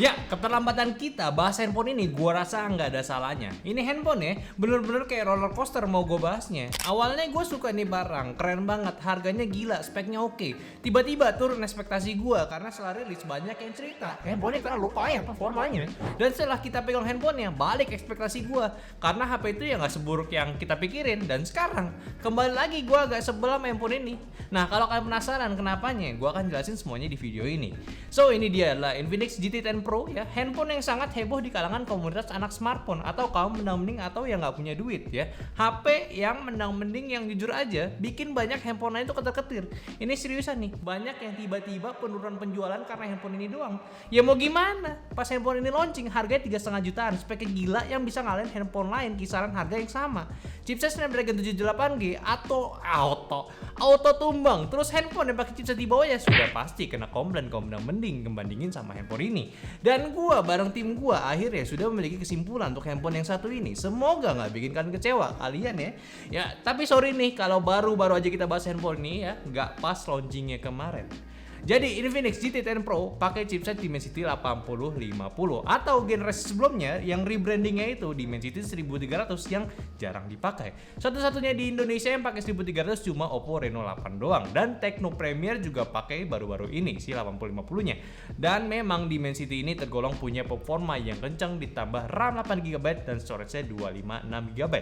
Ya, keterlambatan kita bahas handphone ini gua rasa nggak ada salahnya. Ini handphone ya, bener-bener kayak roller coaster mau gue bahasnya. Awalnya gue suka nih barang, keren banget, harganya gila, speknya oke. Tiba-tiba turun ekspektasi gua karena setelah rilis banyak yang cerita handphonenya terlalu payah performanya. Dan setelah kita pegang handphonenya, balik ekspektasi gua karena HP itu ya nggak seburuk yang kita pikirin. Dan sekarang kembali lagi gua agak sebel sama handphone ini. Nah, kalau kalian penasaran kenapanya, gua akan jelasin semuanya di video ini. So, ini dia adalah Infinix GT10 Pro ya, handphone yang sangat heboh di kalangan komunitas anak smartphone atau kaum mendang-mending atau yang nggak punya duit ya. HP yang mendang-mending yang jujur aja bikin banyak handphone lain tuh ketar-ketir. Ini seriusan nih, banyak yang tiba-tiba penurunan penjualan karena handphone ini doang. Ya mau gimana? Pas handphone ini launching harganya 3,5 jutaan, speknya gila yang bisa ngalahin handphone lain kisaran harga yang sama. Chipset Snapdragon 78G atau auto tumbang. Terus handphone yang pakai chipset di bawah ya sudah pasti kena komplain kaum mending membandingin sama handphone ini. Dan gua bareng tim gua akhirnya sudah memiliki kesimpulan untuk handphone yang satu ini. Semoga nggak bikin kalian kecewa kalian ya. Ya, tapi sorry nih kalau baru aja kita bahas handphone ini ya, nggak pas launchingnya kemarin. Jadi Infinix GT10 Pro pakai chipset Dimensity 8050 atau generasi sebelumnya yang rebrandingnya itu Dimensity 1300 yang jarang dipakai. Satu-satunya di Indonesia yang pakai 1300 cuma Oppo Reno 8 doang, dan Tecno Premier juga pakai baru-baru ini si 8050-nya. Dan memang Dimensity ini tergolong punya performa yang kencang ditambah RAM 8GB dan storage-nya 256GB.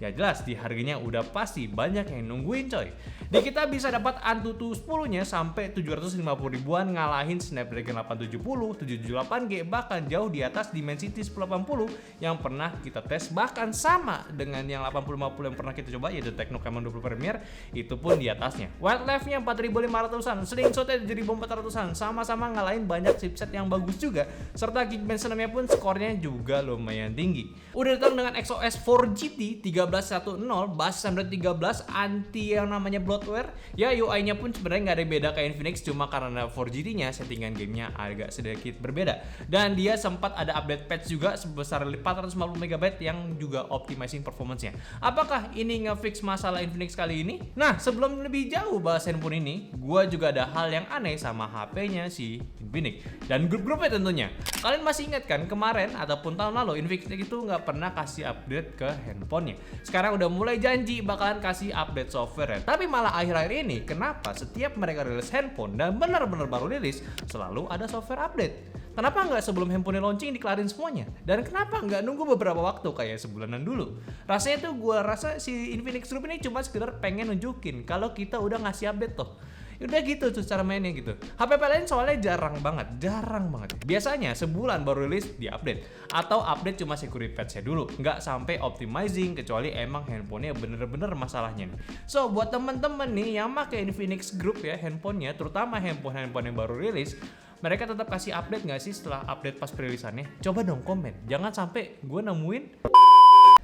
Ya jelas di harganya udah pasti banyak yang nungguin coy. Di kita bisa dapat Antutu 10-nya sampai 750 ribuan ngalahin Snapdragon 870, 778G, bahkan jauh di atas Dimensity 1080 yang pernah kita tes, bahkan sama dengan yang 8050 yang pernah kita coba yaitu Tecno Camon 20 Premier, itu pun di atasnya. Wildlife-nya 4500-an, slingshot-nya 7400-an, sama-sama ngalahin banyak chipset yang bagus juga, serta Geekbench 6-nya pun skornya juga lumayan tinggi. Udah datang dengan XOS 4 GT 1310, basis Android 13, anti yang namanya bloatware. Ya UI-nya pun sebenarnya nggak ada beda kayak Infinix, cuma karena 4GT-nya settingan gamenya agak sedikit berbeda. Dan dia sempat ada update patch juga sebesar 450MB yang juga optimizing performance-nya. Apakah ini nge-fix masalah Infinix kali ini? Nah, sebelum lebih jauh bahas handphone ini, gua juga ada hal yang aneh sama HP-nya si Infinix dan grup-grupnya tentunya. Kalian masih ingat kan kemarin ataupun tahun lalu Infinix itu nggak pernah kasih update ke handphonenya. Sekarang udah mulai janji bakalan kasih update software ya. Tapi malah akhir-akhir ini kenapa setiap mereka rilis handphone dan benar-benar baru rilis selalu ada software update? Kenapa nggak sebelum handphone launching dikelarin semuanya? Dan kenapa nggak nunggu beberapa waktu kayak sebulanan dulu? Rasanya tuh gue rasa si Infinix Group ini cuma sekedar pengen nunjukin kalau kita udah ngasih update tuh. Udah gitu tuh cara mainnya gitu. HP lain soalnya jarang banget. Biasanya sebulan baru rilis di update, atau update cuma security patch-nya dulu, nggak sampai optimizing kecuali emang handphonenya bener-bener masalahnya nih. So buat temen-temen nih yang pakai Infinix Group ya handphonenya, terutama handphone yang baru rilis, mereka tetap kasih update nggak sih setelah update pas perilisannya? Coba dong komen. Jangan sampai gue nemuin.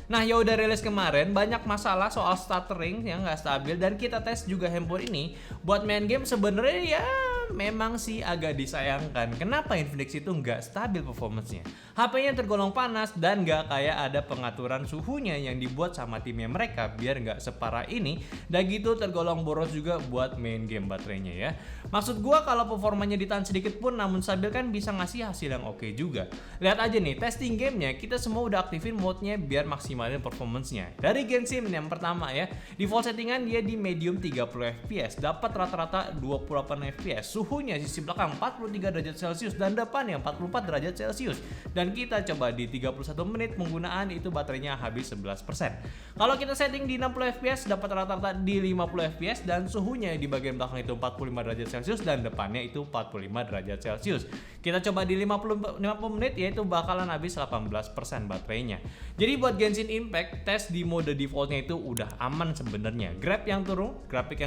Nah, ya udah rilis kemarin banyak masalah soal stuttering yang nggak stabil, dan kita tes juga handphone ini buat main game. Sebenarnya ya memang sih agak disayangkan kenapa Infinix itu nggak stabil performance-nya. HP-nya tergolong panas dan nggak kayak ada pengaturan suhunya yang dibuat sama timnya mereka biar nggak separah ini. Dan gitu tergolong boros juga buat main game baterainya ya. Maksud gua kalau performanya ditahan sedikit pun namun stabil kan bisa ngasih hasil yang oke juga. Lihat aja nih testing gamenya, kita semua udah aktifin mode-nya biar maksimalin performance-nya. Dari Genshin yang pertama ya, default settingan dia di medium 30 fps, dapat rata-rata 28 fps. Suhunya sisi belakang 43 derajat Celcius dan depannya 44 derajat Celcius. Dan kita coba di 31 menit penggunaan itu baterainya habis 11%. Kalau kita setting di 60 fps dapat rata-rata di 50 fps dan suhunya di bagian belakang itu 45 derajat Celcius dan depannya itu 45 derajat Celcius. Kita coba di 50 menit yaitu bakalan habis 18% baterainya. Jadi buat Genshin Impact tes di mode defaultnya itu udah aman sebenarnya. Grafik yang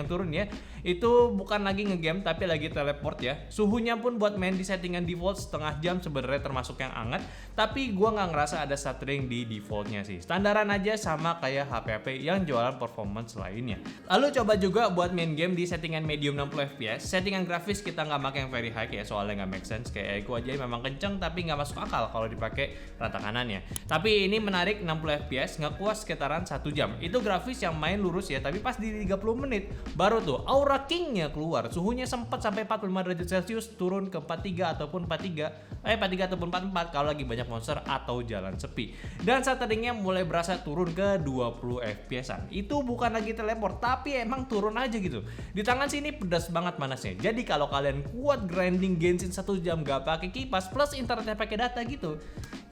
turun ya, itu bukan lagi ngegame tapi lagi teleport ya. Suhunya pun buat main di settingan default setengah jam sebenarnya termasuk yang hangat, tapi gua nggak ngerasa ada stuttering di defaultnya sih. Standaran aja sama kayak HP-HP yang jualan performance lainnya. Lalu coba juga buat main game di settingan medium 60 fps. Settingan grafis kita nggak pakai yang very high ya, soalnya nggak make sense. Kayak gua aja memang kenceng tapi nggak masuk akal kalau dipakai rata kanannya. Tapi ini menarik 60 fps ngekuas sekitaran 1 jam. Itu grafis yang main lurus ya, tapi pas di 30 menit baru tuh Aura King-nya keluar. Suhunya sempat sampai 45 derajat Celcius turun ke 43 ataupun 43 ataupun 44 kalau lagi banyak monster atau jalan sepi. Dan settingnya mulai berasa turun ke 20 fps-an. Itu bukan lagi teleport, tapi emang turun aja gitu. Di tangan sini pedas banget panasnya. Jadi kalau kalian kuat grinding Genshin 1 jam gak pakai kipas plus internetnya pakai data gitu,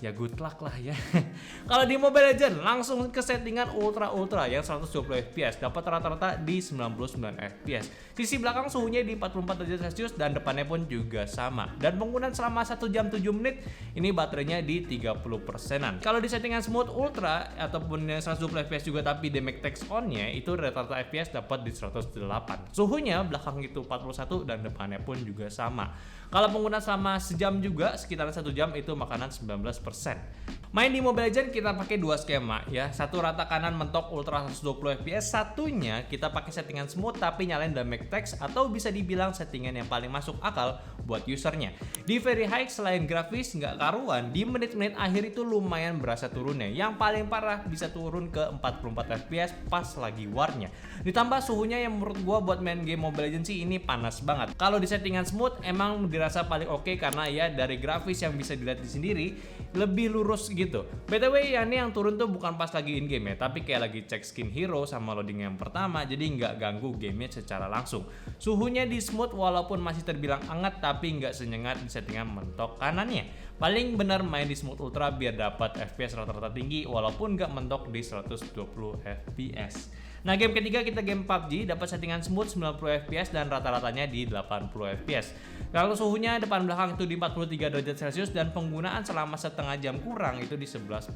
ya good luck lah ya. Kalau di Mobile Legends langsung ke settingan ultra yang 120 fps, dapat rata-rata di 99 fps. Sisi belakang suhunya di 44 derajat Celcius dan depannya pun juga sama. Dan penggunaan selama 1 jam 7 menit, ini baterainya di 30%-an. Kalau di settingan smooth ultra ataupun yang 120 fps juga tapi damage text on-nya itu rata-rata fps dapat di 108. Suhunya belakang itu 41 dan depannya pun juga sama. Kalau penggunaan selama sejam juga sekitar 1 jam itu makanan 19%. Main di Mobile Legends kita pakai dua skema ya. Satu rata kanan mentok ultra 120 fps, satunya kita pakai settingan smooth tapi nyalain damage text atau bisa dibilang settingan yang paling masuk akal buat usernya. Di Very High selain grafis nggak karuan, di menit-menit akhir itu lumayan berasa turunnya. Yang paling parah bisa turun ke 44 fps pas lagi warnya. Ditambah suhunya yang menurut gua buat main game Mobile Legends sih ini panas banget. Kalau di settingan smooth emang dirasa paling oke karena ya dari grafis yang bisa dilihat di sendiri lebih lurus gitu. BTW ya ini yang turun tuh bukan pas lagi in game ya, tapi kayak lagi cek skin hero sama loading yang pertama, jadi nggak ganggu gamenya secara langsung. Suhunya di smooth walaupun masih terbilang hangat tapi nggak senyengat di settingan mentok kanannya. Paling benar main di smooth ultra biar dapat FPS rata-rata tinggi walaupun nggak mentok di 120 fps. Nah, game ketiga kita game PUBG, dapat settingan smooth 90 fps dan rata-ratanya di 80 fps. Lalu suhunya depan belakang itu di 43 derajat Celcius dan penggunaan selama setengah jam kurang itu di 11%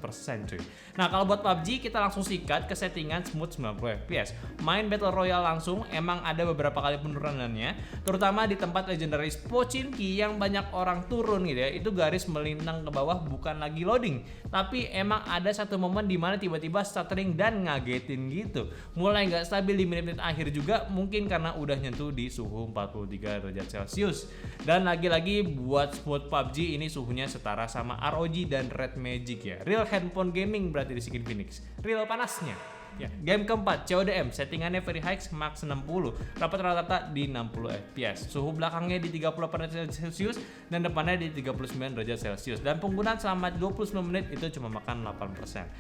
cuy. Nah, kalau buat PUBG kita langsung sikat ke settingan smooth 90 fps. Main Battle Royale langsung, emang ada beberapa kali penurunannya, terutama di tempat legendaris Pochinki yang banyak orang turun gitu ya. Itu garis melintang ke bawah bukan lagi loading, tapi emang ada satu momen dimana tiba-tiba stuttering dan ngagetin gitu. Mulai nggak stabil di menit-menit akhir juga, mungkin karena udah nyentuh di suhu 43 derajat Celcius. Dan lagi-lagi buat smooth PUBG ini suhunya setara sama ROG dan Red Magic ya. Real handphone gaming berarti di Skin Phoenix. Real panasnya. Ya, game keempat CODM, settingannya Very High max 60, dapat rata-rata di 60 fps. Suhu belakangnya di 38 derajat Celcius dan depannya di 39 derajat Celcius. Dan penggunaan selama 29 menit itu cuma makan 8%.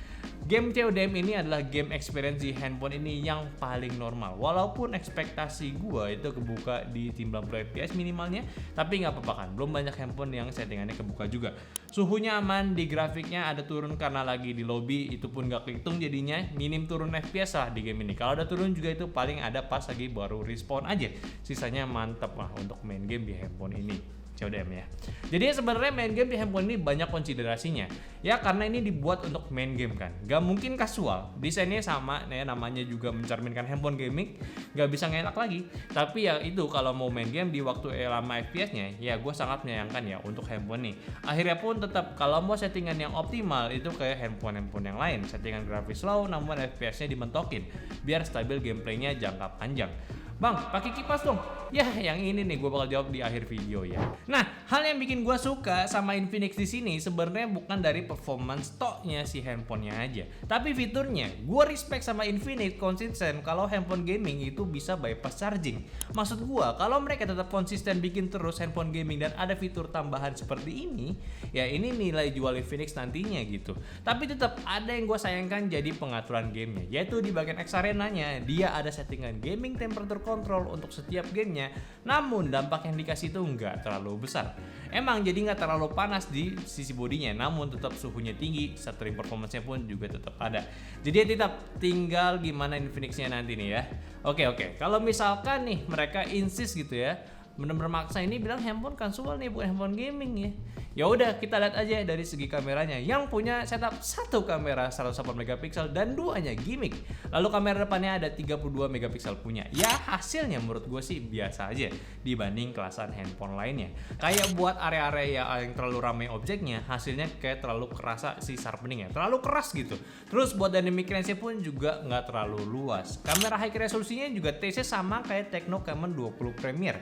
Game CODM ini adalah game experience di handphone ini yang paling normal. Walaupun ekspektasi gua itu kebuka di 90 fps minimalnya, tapi nggak apa-apa kan. Belum banyak handphone yang settingannya kebuka juga. Suhunya aman, di grafiknya ada turun karena lagi di lobby, itu pun nggak kehitung jadinya minim turun FPS lah di game ini. Kalau ada turun juga itu paling ada pas lagi baru respawn aja. Sisanya mantep lah untuk main game di handphone ini. CODM ya. Jadi sebenarnya main game di handphone ini banyak konsiderasinya. Ya karena ini dibuat untuk main game kan. Gak mungkin kasual. Desainnya sama, ya, namanya juga mencerminkan handphone gaming. Gak bisa ngelak lagi. Tapi ya itu kalau mau main game di waktu lama FPS-nya, ya gue sangat menyayangkan ya untuk handphone ini. Akhirnya pun tetap kalau mau settingan yang optimal itu kayak handphone-handphone yang lain. Settingan grafis low namun FPS-nya dimentokin biar stabil gameplaynya jangka panjang. Bang, pakai kipas dong. Ya, yang ini nih gue bakal jawab di akhir video ya. Nah, hal yang bikin gue suka sama Infinix di sini sebenarnya bukan dari performance stoknya si handphonenya aja, tapi fiturnya. Gue respect sama Infinix konsisten kalau handphone gaming itu bisa bypass charging. Maksud gue, kalau mereka tetap konsisten bikin terus handphone gaming dan ada fitur tambahan seperti ini, ya ini nilai jual Infinix nantinya gitu. Tapi tetap ada yang gue sayangkan jadi pengaturan gamenya, yaitu di bagian X Arena-nya dia ada settingan gaming temperature control untuk setiap gamenya, namun dampak yang dikasih itu nggak terlalu besar. Emang jadi nggak terlalu panas di sisi bodinya, namun tetap suhunya tinggi, stuttering performance-nya pun juga tetap ada. Jadi ya tetap tinggal gimana Infinix-nya nanti nih ya. Oke, kalau misalkan nih mereka insist gitu ya, bener-bener maksa ini bilang handphone kasual nih bukan handphone gaming ya. Ya udah kita lihat aja dari segi kameranya. Yang punya setup satu kamera 108 megapiksel dan duanya gimmick. Lalu kamera depannya ada 32 megapiksel punya. Ya hasilnya menurut gue sih biasa aja dibanding kelasan handphone lainnya. Kayak buat area-area yang terlalu ramai objeknya, hasilnya kayak terlalu kerasa si sharpening ya, terlalu keras gitu. Terus buat dynamic range-nya pun juga nggak terlalu luas. Kamera high resolusinya juga TC sama kayak Tecno Camon 20 Premier.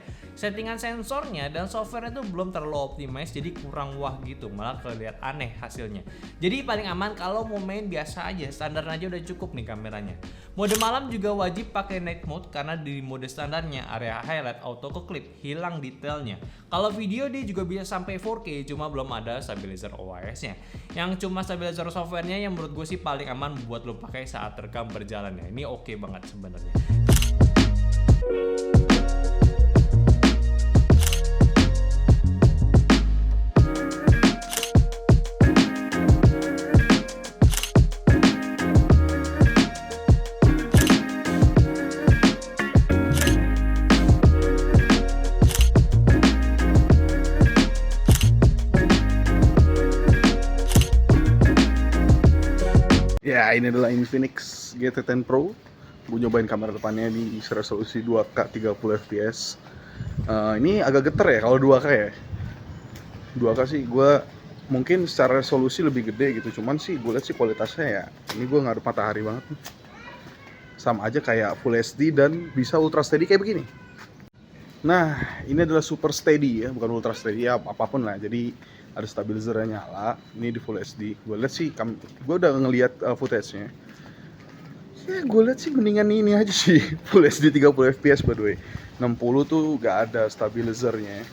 settingan sensornya dan softwarenya tuh belum terlalu optimize, jadi kurang wah gitu, malah kelihatan aneh hasilnya. Jadi paling aman kalau mau main biasa aja, standar aja udah cukup nih kameranya. Mode malam juga wajib pakai night mode karena di mode standarnya area highlight auto ke clip, hilang detailnya. Kalau video dia juga bisa sampai 4K, cuma belum ada stabilizer OIS-nya. Yang cuma stabilizer softwarenya yang menurut gue sih paling aman buat lo pakai saat rekam berjalan ya. Ini oke banget sebenarnya. Ya, ini adalah Infinix GT10 Pro. Gue nyobain kamera depannya di resolusi 2K 30 fps. Ini agak geter ya kalau 2K ya. 2K sih gue mungkin secara resolusi lebih gede gitu. Cuman sih gue lihat sih kualitasnya ya, ini gue ngadep matahari banget nih. Sama aja kayak Full HD dan bisa Ultra Steady kayak begini. Nah, ini adalah Super Steady ya, bukan Ultra Steady ya, apapun lah. Jadi ada stabilizernya nyala, ini di Full HD. Gue lihat sih, gue udah ngeliat footage-nya. Ya gue lihat sih mendingan ini aja sih, Full HD 30 fps by the way. 60 tuh gak ada stabilizernya.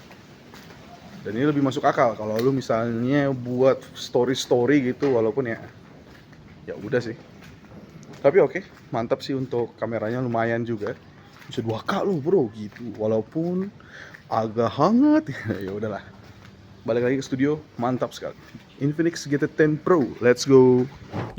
Dan ini lebih masuk akal kalau lu misalnya buat story gitu, walaupun ya udah sih. Tapi oke, mantap sih untuk kameranya, lumayan juga. Bisa 2K loh bro gitu, walaupun agak hangat ya udahlah. Balik lagi ke studio, mantap sekali. Infinix GT10 Pro, let's go.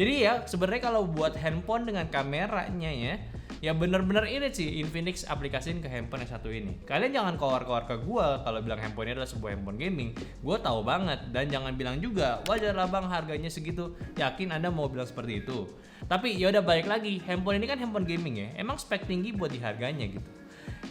Jadi ya sebenarnya kalau buat handphone dengan kameranya ya bener-bener irit sih Infinix aplikasiin ke handphone yang satu ini. Kalian jangan kowar-kowar ke gua kalau bilang handphone ini adalah sebuah handphone gaming. Gua tahu banget, dan jangan bilang juga wajar lah bang harganya segitu. Yakin Anda mau bilang seperti itu? Tapi ya udah balik lagi, handphone ini kan handphone gaming ya. Emang spek tinggi buat di harganya gitu.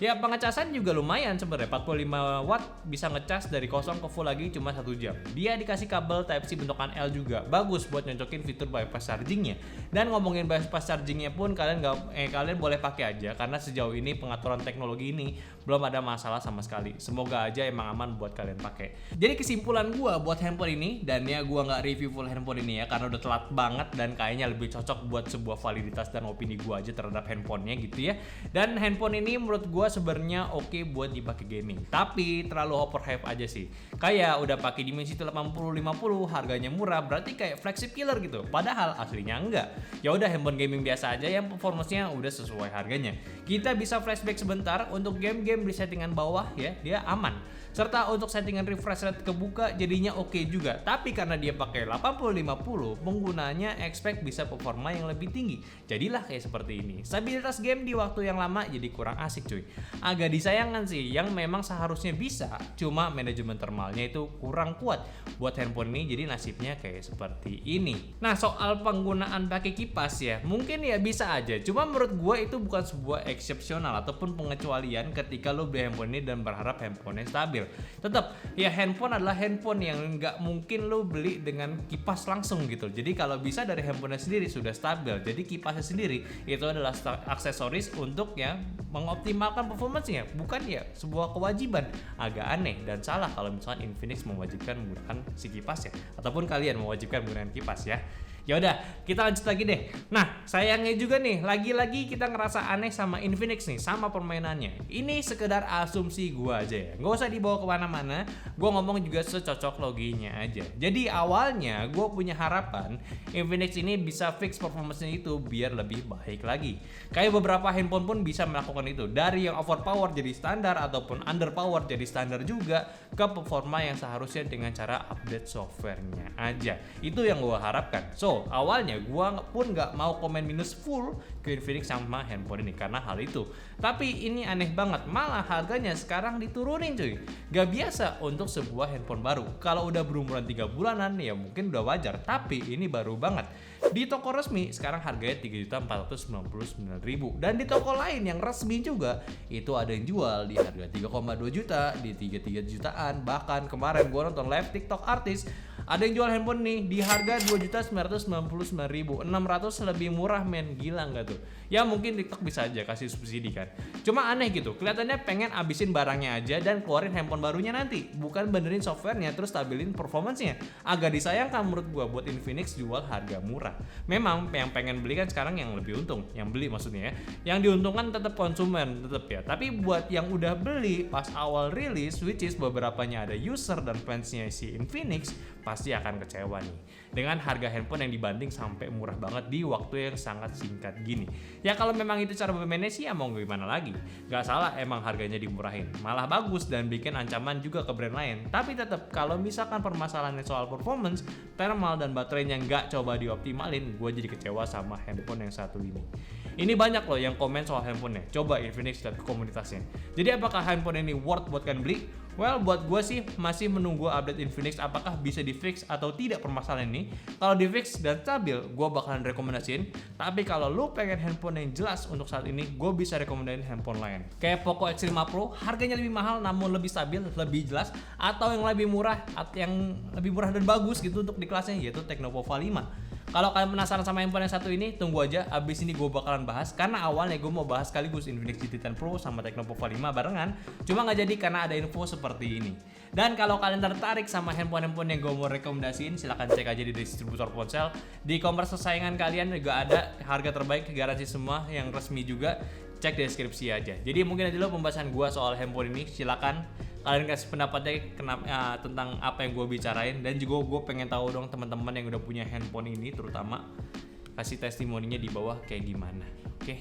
Ya pengecasan juga lumayan sebenarnya, 45 watt bisa ngecas dari kosong ke full lagi cuma 1 jam. Dia dikasih kabel Type-C bentukan L juga, bagus buat nyocokin fitur bypass chargingnya. Dan ngomongin bypass chargingnya pun kalian boleh pakai aja karena sejauh ini pengaturan teknologi ini belum ada masalah sama sekali. Semoga aja emang aman buat kalian pakai. Jadi kesimpulan gua buat handphone ini, dan ya gua nggak review full handphone ini ya karena udah telat banget dan kayaknya lebih cocok buat sebuah validitas dan opini gua aja terhadap handphonenya gitu ya. Dan handphone ini menurut gua sebenarnya oke buat dipakai gaming, tapi terlalu overhype aja sih. Kayak udah pakai Dimensity 8050, harganya murah, berarti kayak flagship killer gitu. Padahal aslinya enggak. Ya udah handphone gaming biasa aja yang performance-nya udah sesuai harganya. Kita bisa flashback sebentar untuk game-game di settingan bawah ya, dia aman. Serta untuk settingan refresh rate kebuka jadinya oke juga. Tapi karena dia pakai 8050, penggunanya expect bisa performa yang lebih tinggi. Jadilah kayak seperti ini. Stabilitas game di waktu yang lama jadi kurang asik cuy. Agak disayangkan sih, yang memang seharusnya bisa, cuma manajemen thermalnya itu kurang kuat buat handphone ini, jadi nasibnya kayak seperti ini. Nah soal penggunaan pakai kipas ya, mungkin ya bisa aja. Cuma menurut gue itu bukan sebuah eksepsional ataupun pengecualian ketika lo beli handphone ini dan berharap handphonenya stabil. Tetap ya handphone adalah handphone yang nggak mungkin lo beli dengan kipas langsung gitu. Jadi kalau bisa dari handphonenya sendiri sudah stabil, jadi kipasnya sendiri itu adalah aksesoris untuk ya mengoptimalkan performance-nya, bukan ya sebuah kewajiban. Agak aneh dan salah kalau misalkan Infinix mewajibkan menggunakan si kipas ya, ataupun kalian mewajibkan menggunakan kipas ya. Ya udah, kita lanjut lagi deh. Nah, sayangnya juga nih, lagi-lagi kita ngerasa aneh sama Infinix nih, sama permainannya. Ini sekedar asumsi gua aja ya, nggak usah dibawa kemana-mana. Gua ngomong juga secocok loginya aja. Jadi awalnya gua punya harapan Infinix ini bisa fix performance-nya itu biar lebih baik lagi. Kayak beberapa handphone pun bisa melakukan itu, dari yang overpower jadi standar ataupun underpower jadi standar juga, ke performa yang seharusnya dengan cara update softwarenya aja. Itu yang gua harapkan. So awalnya gua pun nggak mau komen minus full ke Infinix sama handphone ini karena hal itu. Tapi ini aneh banget, malah harganya sekarang diturunin cuy. Gak biasa untuk sebuah handphone baru. Kalau udah berumuran 3 bulanan ya mungkin udah wajar, tapi ini baru banget. Di toko resmi sekarang harganya 3.499.000, dan di toko lain yang resmi juga itu ada yang jual di harga 3,2 juta, di 33 jutaan. Bahkan kemarin gua nonton live TikTok artis Ada yang jual handphone nih di harga 2.999.000, 600 lebih murah men, gila nggak tuh? Ya mungkin TikTok bisa aja kasih subsidi kan. Cuma aneh gitu, kelihatannya pengen abisin barangnya aja dan keluarin handphone barunya nanti, bukan benerin softwarenya terus stabilin performance-nya. Agak disayangkan menurut gua buat Infinix jual harga murah. Memang yang pengen beli kan sekarang yang lebih untung, yang beli maksudnya ya. Yang diuntungkan tetap konsumen tetap ya. Tapi buat yang udah beli pas awal rilis, which is beberapanya ada user dan fansnya si Infinix, pasti akan kecewa nih dengan harga handphone yang dibanting sampai murah banget di waktu yang sangat singkat gini. Ya kalau memang itu cara bermainnya sih ya mau gimana lagi. Gak salah emang harganya dimurahin, malah bagus dan bikin ancaman juga ke brand lain. Tapi tetap kalau misalkan permasalahannya soal performance, thermal dan baterainya nggak coba dioptimalin, gue jadi kecewa sama handphone yang satu ini. Ini banyak loh yang komen soal handphonenya. Coba Infinix lihat ke komunitasnya. Jadi apakah handphone ini worth buat kalian beli? Well, buat gue sih masih menunggu update Infinix apakah bisa di fix atau tidak permasalahan ini. Kalau di fix dan stabil, gue bakalan rekomendasiin. Tapi kalau lu pengen handphone yang jelas untuk saat ini, gue bisa rekomendasiin handphone lain. Kayak Poco X5 Pro, harganya lebih mahal namun lebih stabil, lebih jelas. Atau yang lebih murah, dan bagus gitu untuk di kelasnya, yaitu Tecnopova 5. Kalau kalian penasaran sama handphone yang satu ini, tunggu aja, abis ini gue bakalan bahas. Karena awalnya gue mau bahas sekaligus Infinix GT10 Pro sama Tecnopova 5 barengan. Cuma nggak jadi karena ada info seperti ini. Dan kalau kalian tertarik sama handphone-handphone yang gue mau rekomendasiin, silahkan cek aja di distributor ponsel. Di e-commerce kesayangan kalian juga ada harga terbaik, garansi semua yang resmi juga. Cek deskripsi aja. Jadi mungkin nanti lo pembahasan gue soal handphone ini, silakan kalian kasih pendapatnya tentang apa yang gue bicarain. Dan juga gue pengen tahu dong teman-teman yang udah punya handphone ini terutama, kasih testimoninya di bawah kayak gimana. Oke,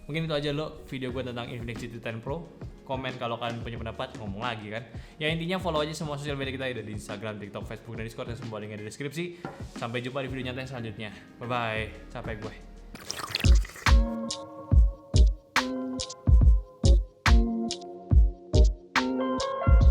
mungkin itu aja lo video gue tentang Infinix GT10 Pro. Komen kalau kalian punya pendapat, ngomong lagi kan. Ya intinya follow aja semua sosial media kita, ada di Instagram, TikTok, Facebook, dan Discord, yang semua linknya di deskripsi. Sampai jumpa di video nyata yang selanjutnya. Bye bye, capek gue.